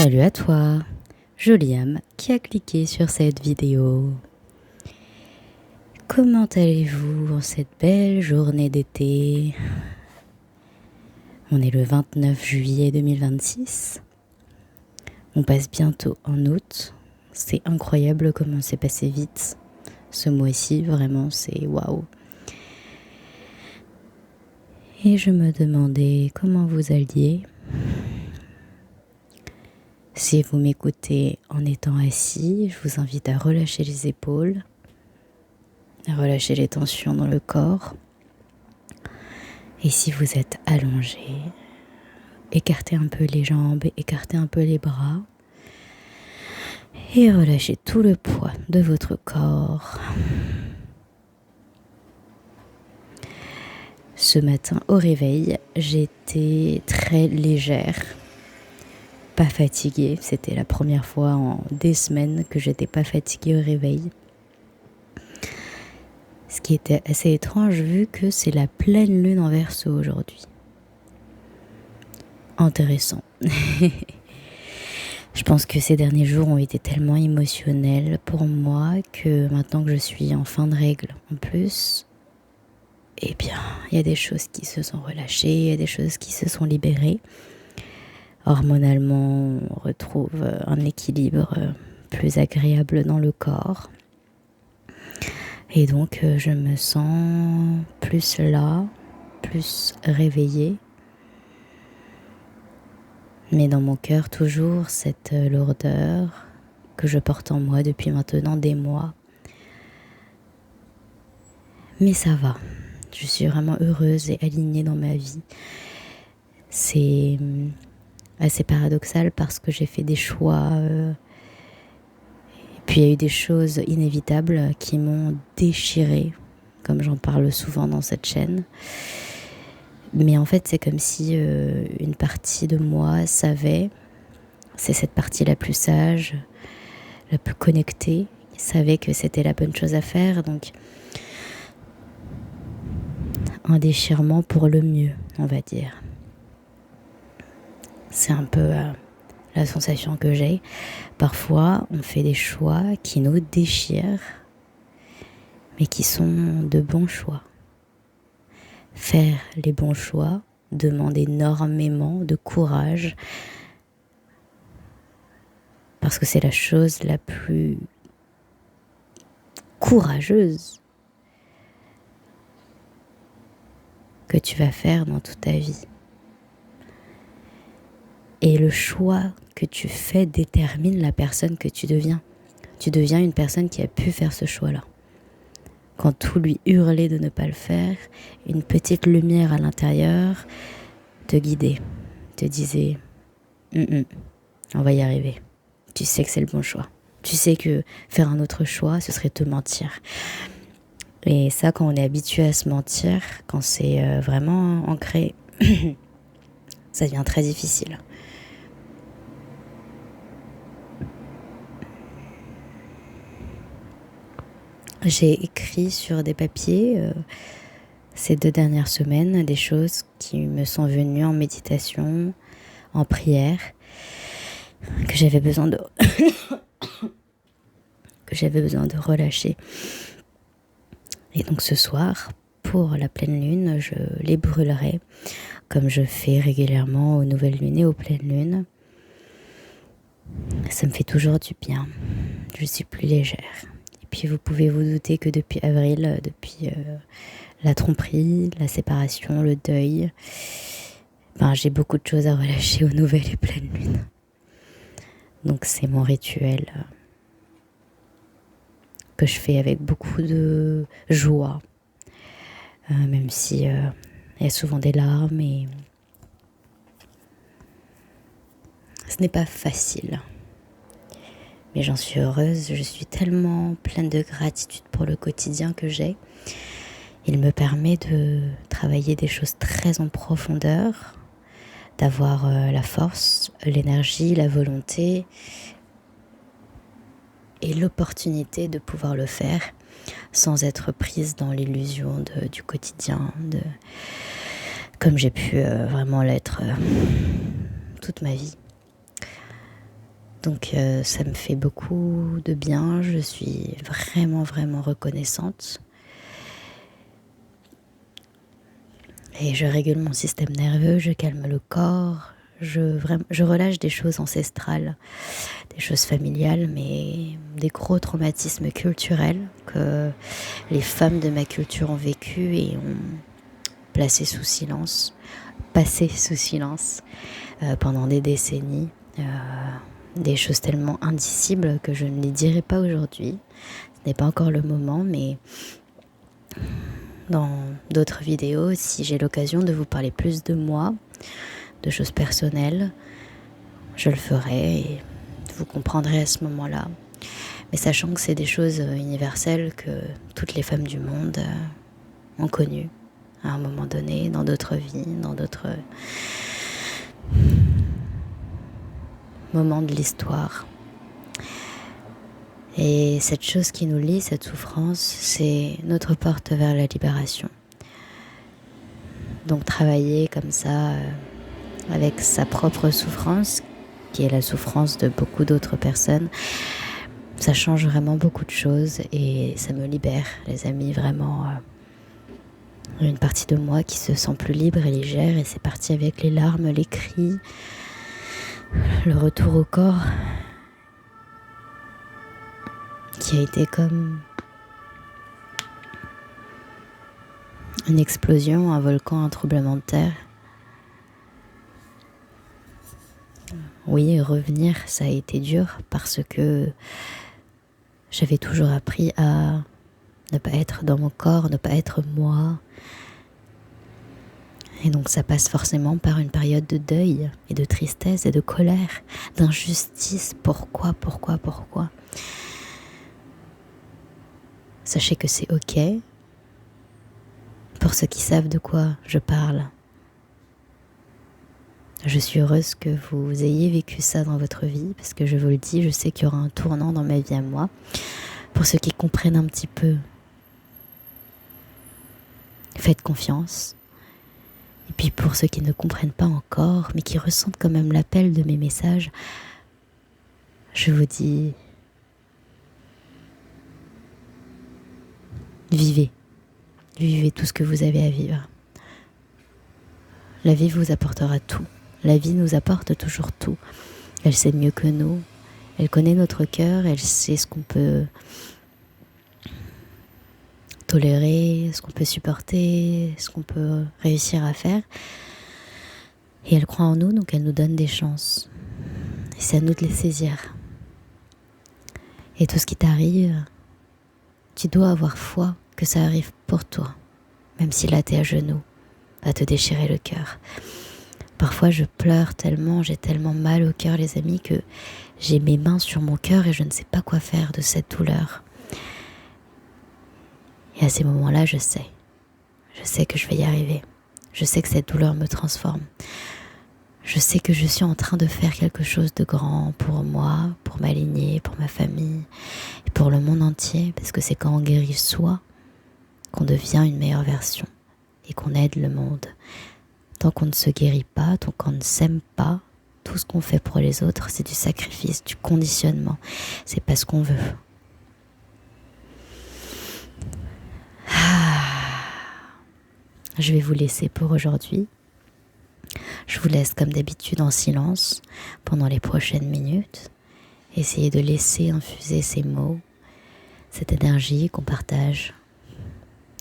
Salut à toi, jolie âme qui a cliqué sur cette vidéo. Comment allez-vous en cette belle journée d'été? On est le 29 juillet 2026. On passe bientôt en août. C'est incroyable comment c'est passé vite. Ce mois-ci, vraiment, c'est waouh. Et je me demandais comment vous alliez. Si vous m'écoutez en étant assis, je vous invite à relâcher les épaules, à relâcher les tensions dans le corps. Et si vous êtes allongé, écartez un peu les jambes, écartez un peu les bras et relâchez tout le poids de votre corps. Ce matin au réveil, j'étais très légère, pas fatiguée. C'était la première fois en des semaines que j'étais pas fatiguée au réveil. Ce qui était assez étrange vu que c'est la pleine lune en Verseau aujourd'hui. Intéressant. Je pense que ces derniers jours ont été tellement émotionnels pour moi que maintenant que je suis en fin de règle en plus, eh bien, il y a des choses qui se sont relâchées, il y a des choses qui se sont libérées. Hormonalement, on retrouve un équilibre plus agréable dans le corps. Et donc, je me sens plus là, plus réveillée. Mais dans mon cœur, toujours cette lourdeur que je porte en moi depuis maintenant des mois. Mais ça va, je suis vraiment heureuse et alignée dans ma vie. C'est assez paradoxal parce que j'ai fait des choix, et puis il y a eu des choses inévitables qui m'ont déchirée, comme j'en parle souvent dans cette chaîne. Mais en fait, c'est comme si une partie de moi savait, c'est cette partie la plus sage, la plus connectée, savait que c'était la bonne chose à faire, donc un déchirement pour le mieux, on va dire. C'est un peu la sensation que j'ai. Parfois, on fait des choix qui nous déchirent, mais qui sont de bons choix. Faire les bons choix demande énormément de courage, parce que c'est la chose la plus courageuse que tu vas faire dans toute ta vie. Et le choix que tu fais détermine la personne que tu deviens. Tu deviens une personne qui a pu faire ce choix-là. Quand tout lui hurlait de ne pas le faire, une petite lumière à l'intérieur te guidait, te disait on va y arriver. Tu sais que c'est le bon choix. Tu sais que faire un autre choix, ce serait te mentir. Et ça, quand on est habitué à se mentir, quand c'est vraiment ancré, ça devient très difficile. J'ai écrit sur des papiers ces 2 dernières semaines des choses qui me sont venues en méditation, en prière, que j'avais besoin de relâcher. Et donc ce soir, pour la pleine lune, je les brûlerai comme je fais régulièrement aux nouvelles lunes et aux pleines lunes. Ça me fait toujours du bien. Je suis plus légère. Et puis vous pouvez vous douter que depuis avril, depuis la tromperie, la séparation, le deuil, j'ai beaucoup de choses à relâcher aux nouvelles et pleines lunes. Donc c'est mon rituel que je fais avec beaucoup de joie, même si il y a souvent des larmes et ce n'est pas facile. Mais j'en suis heureuse, je suis tellement pleine de gratitude pour le quotidien que j'ai. Il me permet de travailler des choses très en profondeur, d'avoir la force, l'énergie, la volonté et l'opportunité de pouvoir le faire sans être prise dans l'illusion du quotidien, comme j'ai pu vraiment l'être toute ma vie. Donc ça me fait beaucoup de bien, je suis vraiment vraiment reconnaissante. Et je régule mon système nerveux, je calme le corps, je relâche des choses ancestrales, des choses familiales, mais des gros traumatismes culturels que les femmes de ma culture ont vécu et ont placé sous silence, passé sous silence pendant des décennies. Des choses tellement indicibles que je ne les dirai pas aujourd'hui. Ce n'est pas encore le moment, mais dans d'autres vidéos, si j'ai l'occasion de vous parler plus de moi, de choses personnelles, je le ferai et vous comprendrez à ce moment-là. Mais sachant que c'est des choses universelles que toutes les femmes du monde ont connues à un moment donné, dans d'autres vies, dans d'autres moments de l'histoire. Et cette chose qui nous lie, cette souffrance, c'est notre porte vers la libération. Donc travailler comme ça, avec sa propre souffrance, qui est la souffrance de beaucoup d'autres personnes, ça change vraiment beaucoup de choses et ça me libère, les amis, vraiment. Une partie de moi qui se sent plus libre et légère, et c'est parti avec les larmes, les cris, le retour au corps qui a été comme une explosion, un volcan, un tremblement de terre. Oui, revenir, ça a été dur parce que j'avais toujours appris à ne pas être dans mon corps, ne pas être moi. Et donc ça passe forcément par une période de deuil et de tristesse et de colère, d'injustice. Pourquoi ? Sachez que c'est ok. Pour ceux qui savent de quoi je parle, je suis heureuse que vous ayez vécu ça dans votre vie, parce que je vous le dis, je sais qu'il y aura un tournant dans ma vie à moi. Pour ceux qui comprennent un petit peu, faites confiance. Et puis pour ceux qui ne comprennent pas encore, mais qui ressentent quand même l'appel de mes messages, je vous dis, vivez tout ce que vous avez à vivre. La vie vous apportera tout. La vie nous apporte toujours tout. Elle sait mieux que nous. Elle connaît notre cœur. Elle sait ce qu'on peut tolérer, ce qu'on peut supporter, ce qu'on peut réussir à faire. Et elle croit en nous, donc elle nous donne des chances. Et c'est à nous de les saisir. Et tout ce qui t'arrive, tu dois avoir foi que ça arrive pour toi. Même si là t'es à genoux, va te déchirer le cœur. Parfois je pleure tellement, j'ai tellement mal au cœur, les amis, que j'ai mes mains sur mon cœur et je ne sais pas quoi faire de cette douleur. Et à ces moments-là, je sais que je vais y arriver. Je sais que cette douleur me transforme. Je sais que je suis en train de faire quelque chose de grand pour moi, pour ma lignée, pour ma famille et pour le monde entier, parce que c'est quand on guérit soi qu'on devient une meilleure version et qu'on aide le monde. Tant qu'on ne se guérit pas, tant qu'on ne s'aime pas, tout ce qu'on fait pour les autres, c'est du sacrifice, du conditionnement. C'est pas ce qu'on veut. Je vais vous laisser pour aujourd'hui. Je vous laisse comme d'habitude en silence pendant les prochaines minutes. Essayez de laisser infuser ces mots, cette énergie qu'on partage.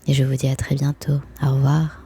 Et je vous dis à très bientôt. Au revoir.